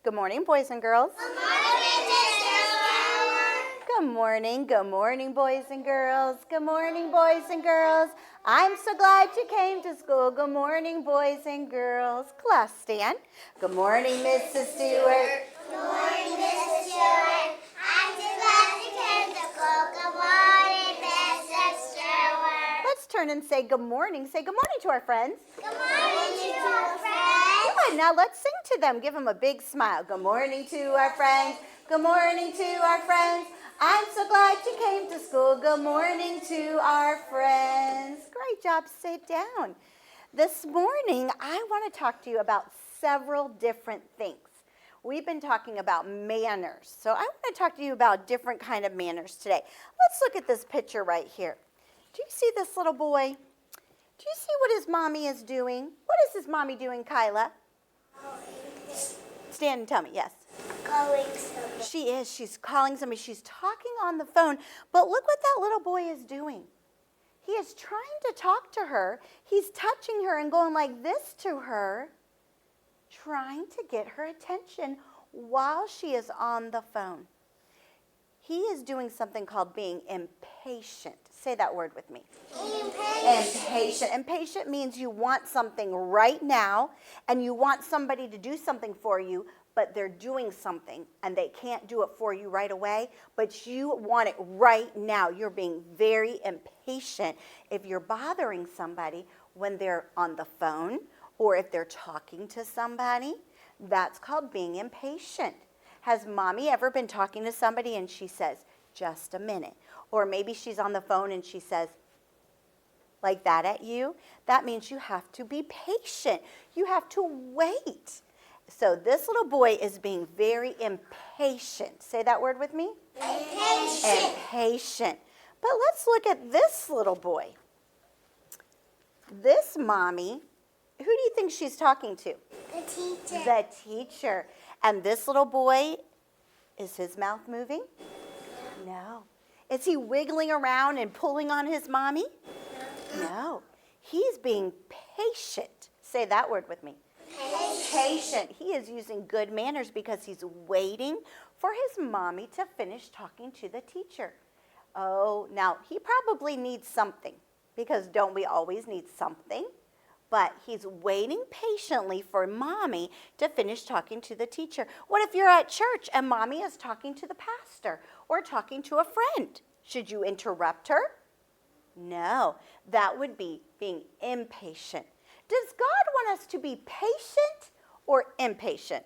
Good morning, boys and girls. Good morning, Good morning, boys and girls. Good morning, boys and girls. I'm so glad you came to school. Good morning, boys and girls. Class stand. Good morning, Mrs. Stewart. Good morning, Mrs. Stewart. I'm so glad you came to school. Good morning, Mrs. Stewart. Let's turn and say good morning. Say good morning to our friends. Good morning to our friends. Good. Now let's sing to them. Give them a big smile. Good morning to our friends. Good morning to our friends. I'm so glad you came to school. Good morning to our friends. Great job. Sit down. This morning, I want to talk to you about several different things. We've been talking about manners. So I want to talk to you about different kind of manners today. Let's look at this picture right here. Do you see this little boy? Do you see what his mommy is doing? What is his mommy doing, Kyla? Stand and tell me, yes. Calling somebody. She is. She's calling somebody. She's talking on the phone. But look what that little boy is doing. He is trying to talk to her. He's touching her and going like this to her, trying to get her attention while she is on the phone. He is doing something called being impatient. Say that word with me. Impatient. Impatient means you want something right now, and you want somebody to do something for you, but they're doing something, and they can't do it for you right away, but you want it right now. You're being very impatient. If you're bothering somebody when they're on the phone, or if they're talking to somebody, that's called being impatient. Has mommy ever been talking to somebody and she says, just a minute? Or maybe she's on the phone and she says, like that at you? That means you have to be patient. You have to wait. So this little boy is being very impatient. Say that word with me. Impatient. Impatient. But let's look at this little boy. This mommy, who do you think she's talking to? The teacher. The teacher. And this little boy, is his mouth moving? No. Is he wiggling around and pulling on his mommy? No. He's being patient. Say that word with me. Patient. He is using good manners because he's waiting for his mommy to finish talking to the teacher. Oh, now he probably needs something, because don't we always need something? But he's waiting patiently for mommy to finish talking to the teacher. What if you're at church and mommy is talking to the pastor or talking to a friend? Should you interrupt her? No, that would be being impatient. Does God want us to be patient or impatient?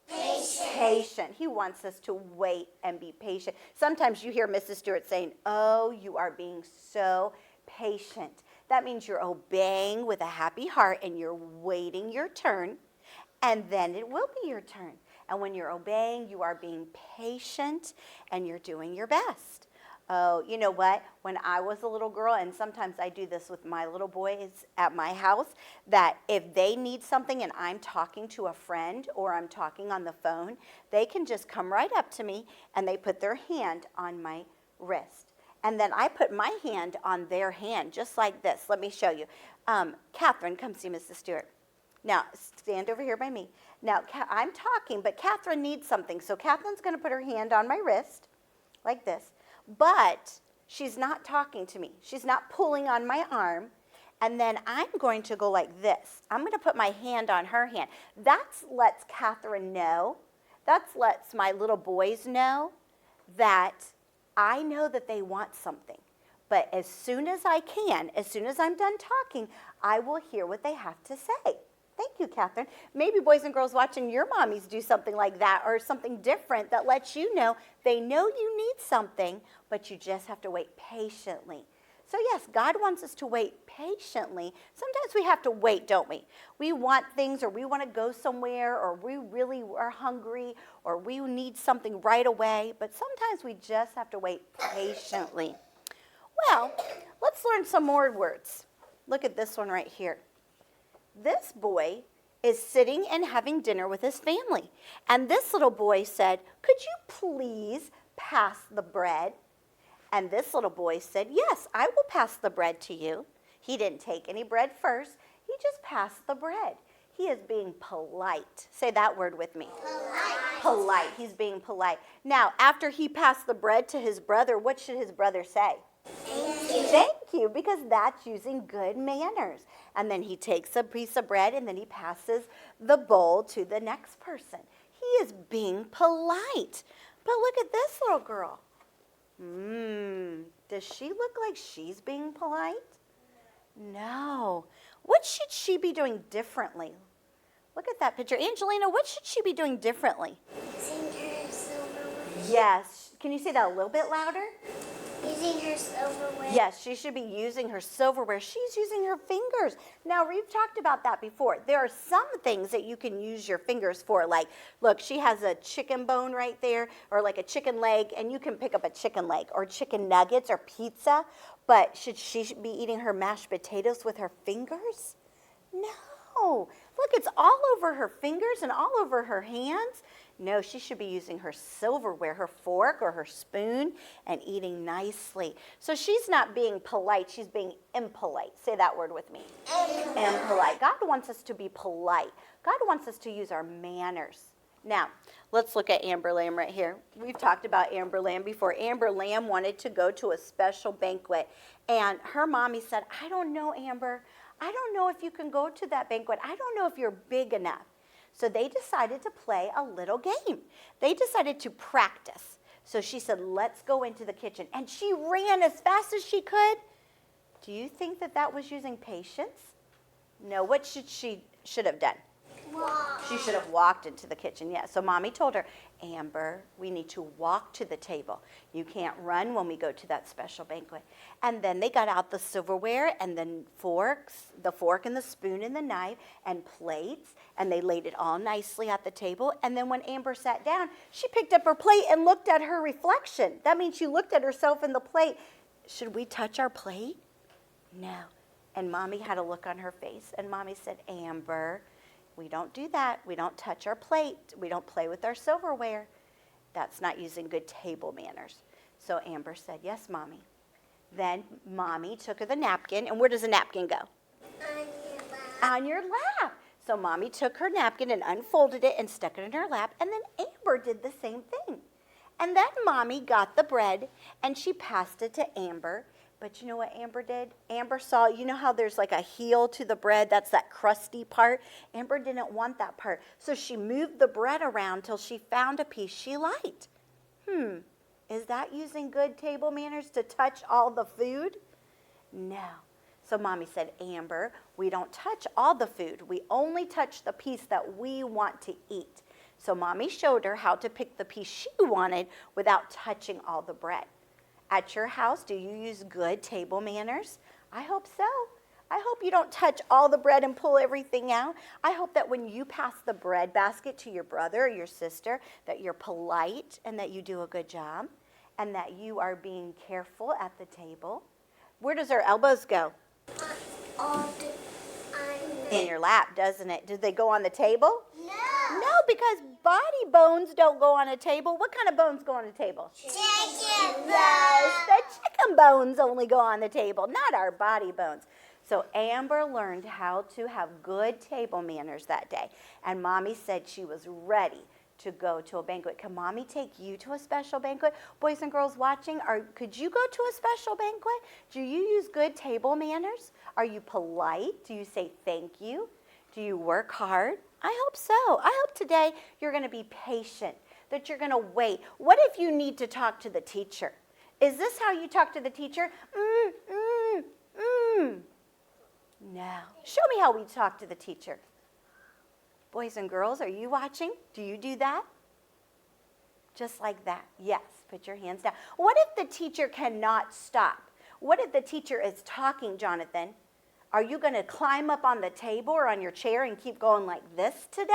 Patient. Patient. He wants us to wait and be patient. Sometimes you hear Mrs. Stewart saying, oh, you are being so patient. That means you're obeying with a happy heart and you're waiting your turn, and then it will be your turn. And when you're obeying, you are being patient and you're doing your best. Oh, you know what? When I was a little girl, and sometimes I do this with my little boys at my house, that if they need something and I'm talking to a friend or I'm talking on the phone, they can just come right up to me and they put their hand on my wrist. And then I put my hand on their hand, just like this. Let me show you. Catherine, come see Mrs. Stewart. Now, stand over here by me. Now, I'm talking, but Catherine needs something. So Catherine's going to put her hand on my wrist, like this. But she's not talking to me. She's not pulling on my arm. And then I'm going to go like this. I'm going to put my hand on her hand. That lets Catherine know. That lets my little boys know that I know that they want something, but as soon as I can, as soon as I'm done talking, I will hear what they have to say. Thank you, Catherine. Maybe boys and girls watching your mommies do something like that, or something different that lets you know they know you need something, but you just have to wait patiently. So yes, God wants us to wait patiently. Sometimes we have to wait, don't we? We want things, or we want to go somewhere, or we really are hungry, or we need something right away. But sometimes we just have to wait patiently. Well, let's learn some more words. Look at this one right here. This boy is sitting and having dinner with his family. And this little boy said, could you please pass the bread? And this little boy said, yes, I will pass the bread to you. He didn't take any bread first. He just passed the bread. He is being polite. Say that word with me. Polite. Polite. He's being polite. Now, after he passed the bread to his brother, what should his brother say? Thank you, because that's using good manners. And then he takes a piece of bread and then he passes the bowl to the next person. He is being polite. But look at this little girl. Does she look like she's being polite? No. What should she be doing differently? Look at that picture. Angelina, what should she be doing differently? Using her silverware. Yes. Can you say that a little bit louder? Using her silverware. Yes, she should be using her silverware. She's using her fingers. Now, we've talked about that before. There are some things that you can use your fingers for. Like, look, she has a chicken bone right there, or like a chicken leg, and you can pick up a chicken leg, or chicken nuggets, or pizza. But should she be eating her mashed potatoes with her fingers? No. Look, it's all over her fingers and all over her hands. No, she should be using her silverware, her fork or her spoon, and eating nicely. So she's not being polite, she's being impolite. Say that word with me. Impolite. God wants us to be polite. God wants us to use our manners. Now, let's look at Amber Lamb right here. We've talked about Amber Lamb before. Amber Lamb wanted to go to a special banquet, and her mommy said, I don't know, Amber. I don't know if you can go to that banquet. I don't know if you're big enough. So they decided to play a little game. They decided to practice. So she said, let's go into the kitchen. And she ran as fast as she could. Do you think that that was using patience? No, what should have done? Walk. She should have walked into the kitchen, yeah. So Mommy told her, Amber, we need to walk to the table. You can't run when we go to that special banquet. And then they got out the silverware and then forks, the fork and the spoon and the knife and plates, and they laid it all nicely at the table. And then when Amber sat down, she picked up her plate and looked at her reflection. That means she looked at herself in the plate. Should we touch our plate? No. And Mommy had a look on her face, and Mommy said, Amber, we don't do that. We don't touch our plate. We don't play with our silverware. That's not using good table manners. So Amber said, yes, Mommy. Then Mommy took her the napkin, and where does the napkin go? On your lap. On your lap. So Mommy took her napkin and unfolded it and stuck it in her lap, and then Amber did the same thing. And then Mommy got the bread, and she passed it to Amber. But you know what Amber did? Amber saw, you know how there's like a heel to the bread? That's that crusty part. Amber didn't want that part. So she moved the bread around till she found a piece she liked. Is that using good table manners to touch all the food? No. So Mommy said, Amber, we don't touch all the food. We only touch the piece that we want to eat. So Mommy showed her how to pick the piece she wanted without touching all the bread. At your house, do you use good table manners? I hope so. I hope you don't touch all the bread and pull everything out. I hope that when you pass the bread basket to your brother or your sister, that you're polite and that you do a good job and that you are being careful at the table. Where does our elbows go? In your lap, doesn't it? Do they go on the table? No. No, because body bones don't go on a table. What kind of bones go on a table? Chicken Yes, the chicken bones only go on the table, not our body bones. So Amber learned how to have good table manners that day. And Mommy said she was ready to go to a banquet. Can Mommy take you to a special banquet? Boys and girls watching, could you go to a special banquet? Do you use good table manners? Are you polite? Do you say thank you? Do you work hard? I hope so. I hope today you're going to be patient, that you're going to wait. What if you need to talk to the teacher? Is this how you talk to the teacher? No. Show me how we talk to the teacher. Boys and girls, are you watching? Do you do that? Just like that. Yes. Put your hands down. What if the teacher cannot stop? What if the teacher is talking, Jonathan? Are you going to climb up on the table or on your chair and keep going like this today?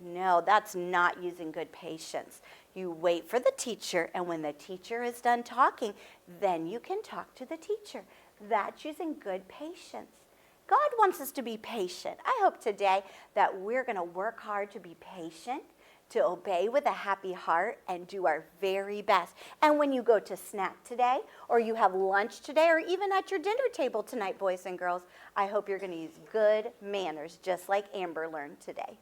No, that's not using good patience. You wait for the teacher, and when the teacher is done talking, then you can talk to the teacher. That's using good patience. God wants us to be patient. I hope today that we're going to work hard to be patient, to obey with a happy heart, and do our very best. And when you go to snack today, or you have lunch today, or even at your dinner table tonight, boys and girls, I hope you're going to use good manners, just like Amber learned today.